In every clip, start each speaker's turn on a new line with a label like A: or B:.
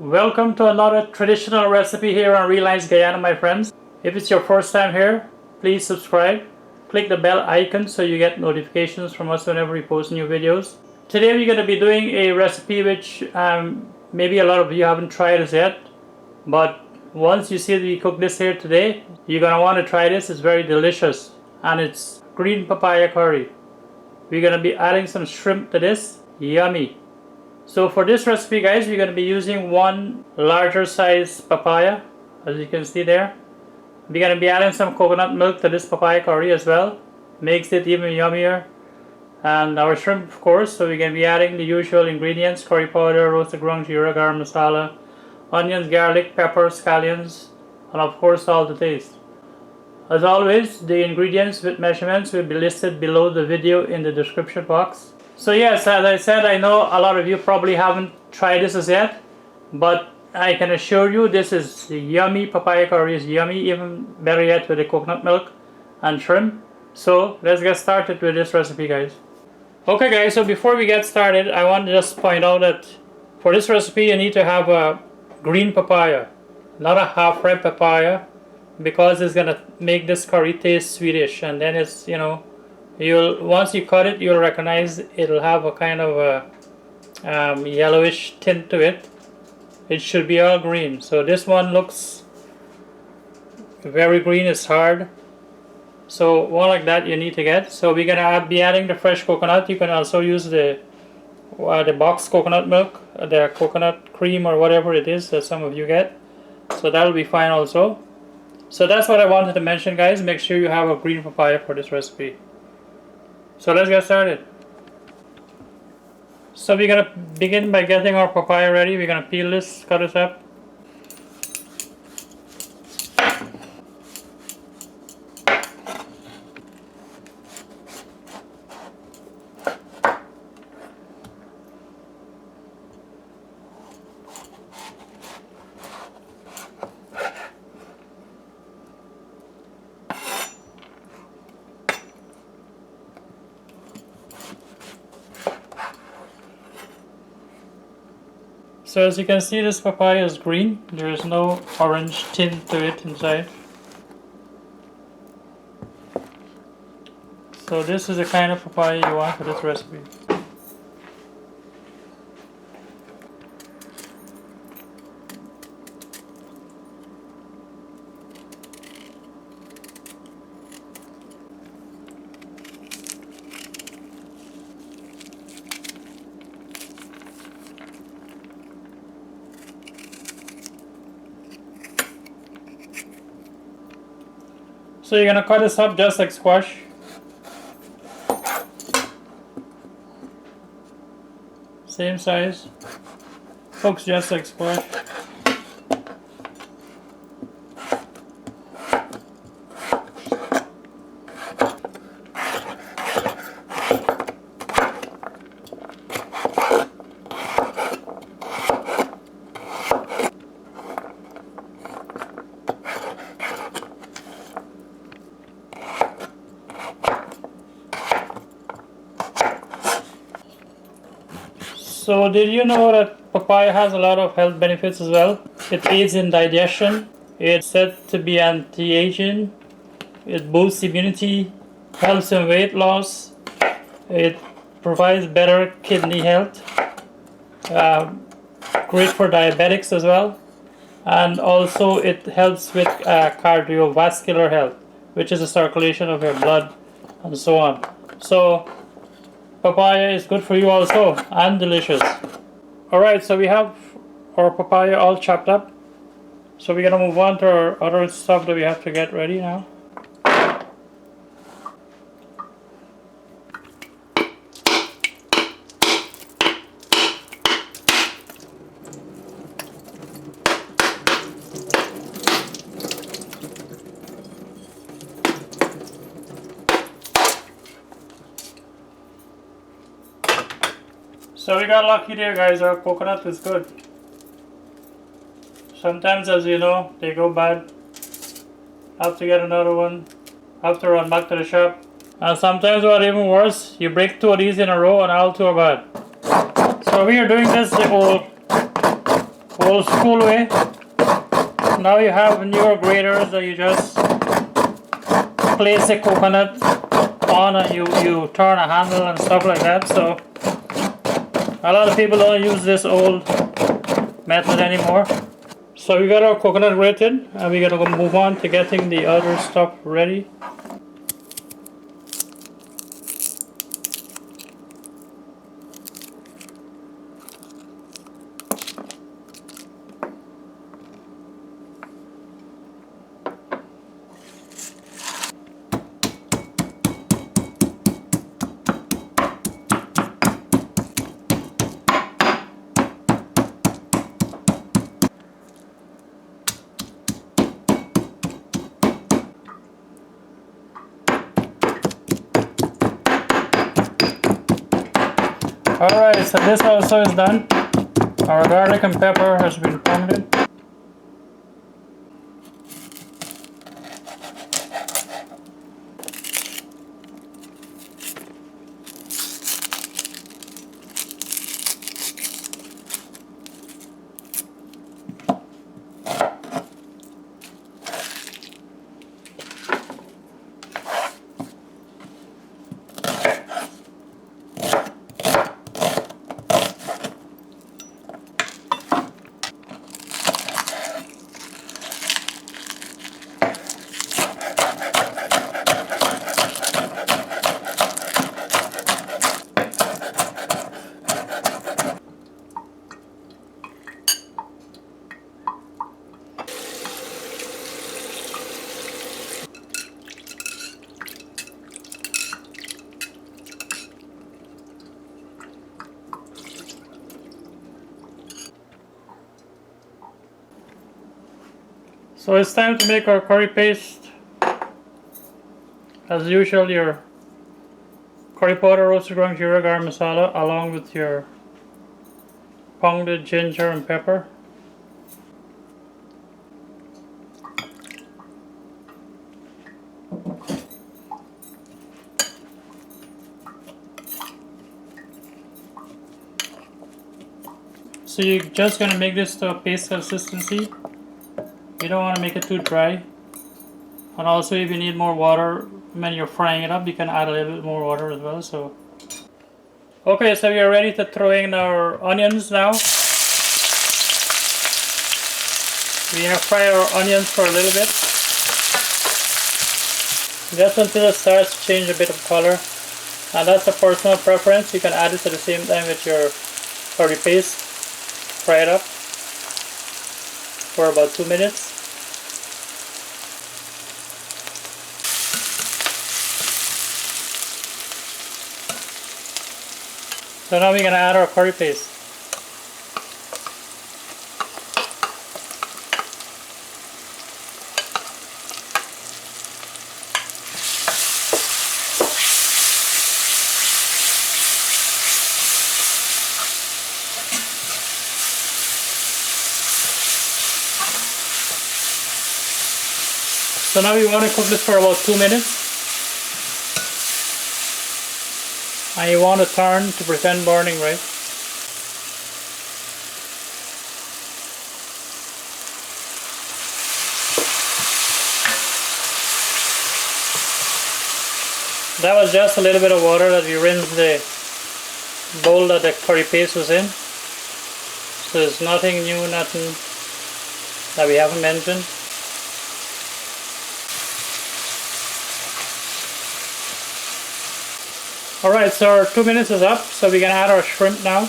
A: Welcome to another traditional recipe here on Realize Guyana, my friends. If it's your first time here, please subscribe. Click the bell icon so you get notifications from us whenever we post new videos. Today we're going to be doing a recipe which maybe a lot of you haven't tried as yet. But once you see that we cook this here today, you're going to want to try this. It's very delicious. And it's green papaya curry. We're going to be adding some shrimp to this. Yummy. So for this recipe, guys, we're going to be using one larger size papaya, as you can see there. We're going to be adding some coconut milk to this papaya curry as well. Makes it even yummier. And our shrimp, of course, so we're going to be adding the usual ingredients: curry powder, roasted ground geera, garam masala, onions, garlic, pepper, scallions, and of course salt to taste. As always, the ingredients with measurements will be listed below the video in the description box. So yes, as I said, I know a lot of you probably haven't tried this as yet, but I can assure you this is yummy. Papaya curry is yummy, even better yet with the coconut milk and shrimp. So let's get started with this recipe, guys. Okay guys, so before we get started, I want to just point out that for this recipe you need to have a green papaya, not a half-ripe papaya, because it's gonna make this curry taste sweetish, and then it's, once you cut it, you'll recognize it'll have a kind of a yellowish tint to it. It should be all green. So this one looks very green. It's hard. So one like that you need to get. So we're gonna be adding the fresh coconut. You can also use the box coconut milk, the coconut cream or whatever it is that some of you get. So that'll be fine also. So that's what I wanted to mention, guys. Make sure you have a green papaya for this recipe. So let's get started. So we're gonna begin by getting our papaya ready. We're gonna peel this, cut this up. So as you can see, this papaya is green. There is no orange tint to it inside. So this is the kind of papaya you want for this recipe. So you're gonna cut this up just like squash. Same size. Looks just like squash. So did you know that papaya has a lot of health benefits as well? It aids in digestion, it's said to be anti-aging, it boosts immunity, helps in weight loss, it provides better kidney health, great for diabetics as well, and also it helps with cardiovascular health, which is the circulation of your blood and so on. So papaya is good for you also, and delicious. Alright, so we have our papaya all chopped up. So we're gonna move on to our other stuff that we have to get ready now. So we got lucky there, guys. Our coconut is good. Sometimes, as you know, they go bad. Have to get another one. Have to run back to the shop. And sometimes what even worse, you break 2 of these in a row and all 2 are bad. So we are doing this the whole old school way. Now you have newer graters that you just place the coconut on and you turn a handle and stuff like that. So a lot of people don't use this old method anymore. So we got our coconut grated and we gotta go move on to getting the other stuff ready. Alright, so this also is done. Our garlic and pepper has been pounded. So it's time to make our curry paste. As usual, your curry powder, roasted ground geera, garam masala, along with your pounded ginger and pepper. So you're just going to make this to a paste consistency. You don't want to make it too dry. And also if you need more water when you're frying it up, you can add a little bit more water as well. So okay, so we are ready to throw in our onions now. We're going to fry our onions for a little bit. Just until it starts to change a bit of color. And that's a personal preference. You can add it at the same time with your curry paste. Fry it up for about 2 minutes. So now we're going to add our curry paste. So now we want to cook this for about 2 minutes. And you want to turn to prevent burning, right? That was just a little bit of water that we rinsed the bowl that the curry paste was in. So there's nothing new, nothing that we haven't mentioned. Alright, so our 2 minutes is up, so we can add our shrimp now.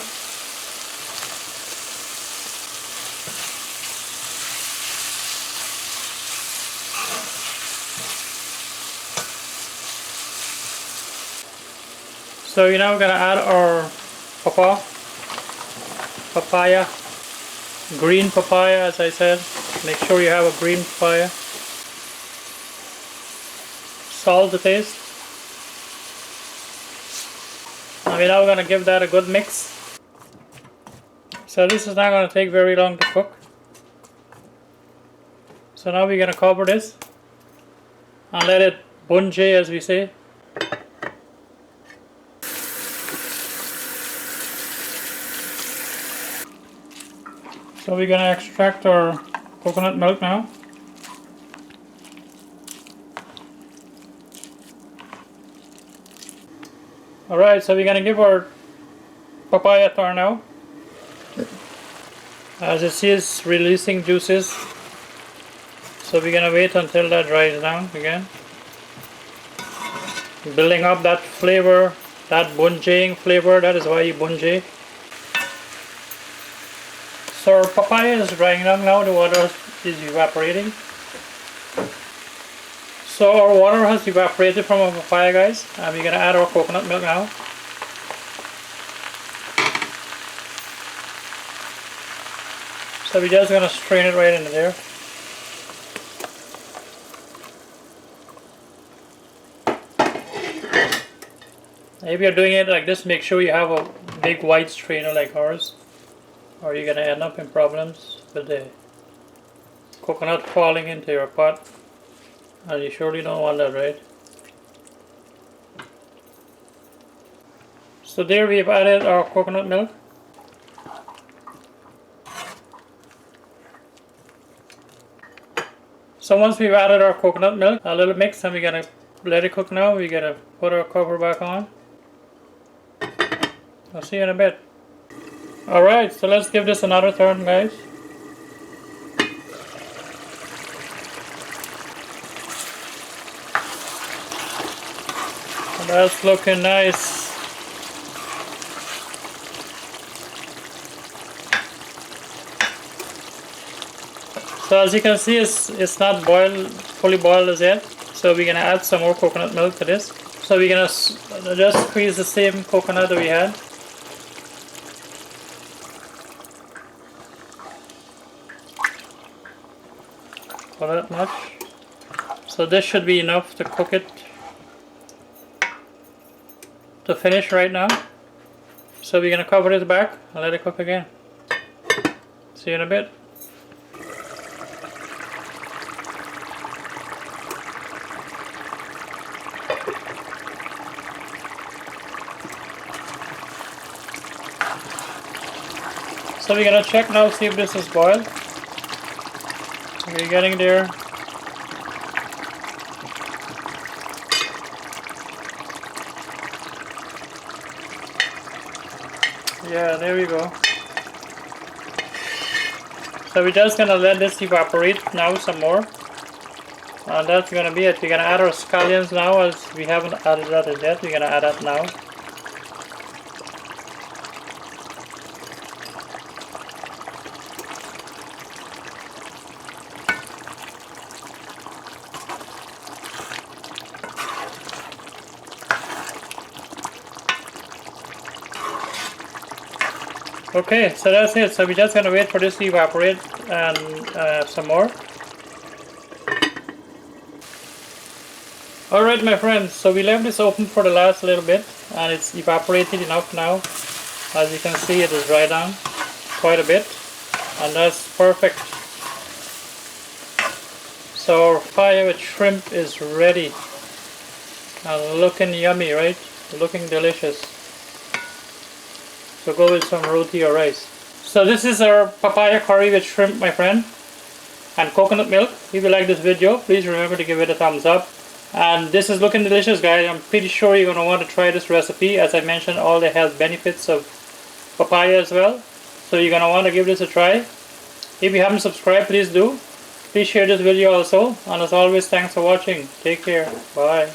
A: So we're now going to add our papaya, green papaya as I said. Make sure you have a green papaya. Salt to taste. And we're now going to give that a good mix. So this is not going to take very long to cook. So now we're going to cover this and let it bunge, as we say. So we're gonna extract our coconut milk now. Alright, so we're gonna give our papaya a turn now. As you see, it's releasing juices. So we're gonna wait until that dries down again. Building up that flavor, that bungeing flavor, that is why you bunge. So our papaya is drying down now, the water is evaporating. So our water has evaporated from our papaya, guys, and we're gonna add our coconut milk now. So we're just gonna strain it right into there. If you're doing it like this, make sure you have a big white strainer like ours, or you're gonna end up in problems with the coconut falling into your pot, and you surely don't want that, right? So there we have added our coconut milk. So once we've added our coconut milk, a little mix, and we're gonna let it cook now. We're gonna put our cover back on. I'll see you in a bit. Alright, so let's give this another turn, guys. That's looking nice. So as you can see, it's not fully boiled as yet. So we're gonna add some more coconut milk to this. So we're gonna just squeeze the same coconut that we had. For that much. So this should be enough to cook it to finish right now. So we're gonna cover it back and let it cook again. See you in a bit. So we're gonna check now, see if this is boiled. We're getting there. Yeah, there we go. So we're just gonna let this evaporate now some more. And that's gonna be it. We're gonna add our scallions now, as we haven't added that as yet. We're gonna add that now. Okay, so that's it. So we're just gonna wait for this to evaporate and some more. Alright my friends, so we left this open for the last little bit and it's evaporated enough now. As you can see, it is dried down quite a bit, and that's perfect. So our papaya with shrimp is ready and looking yummy, right? Looking delicious. So go with some roti or rice. So this is our papaya curry with shrimp, my friend, and coconut milk. If you like this video, please remember to give it a thumbs up. And this is looking delicious, guys. I'm pretty sure you're going to want to try this recipe. As I mentioned, all the health benefits of papaya as well. So you're going to want to give this a try. If you haven't subscribed, please do. Please share this video also. And as always, thanks for watching. Take care. Bye.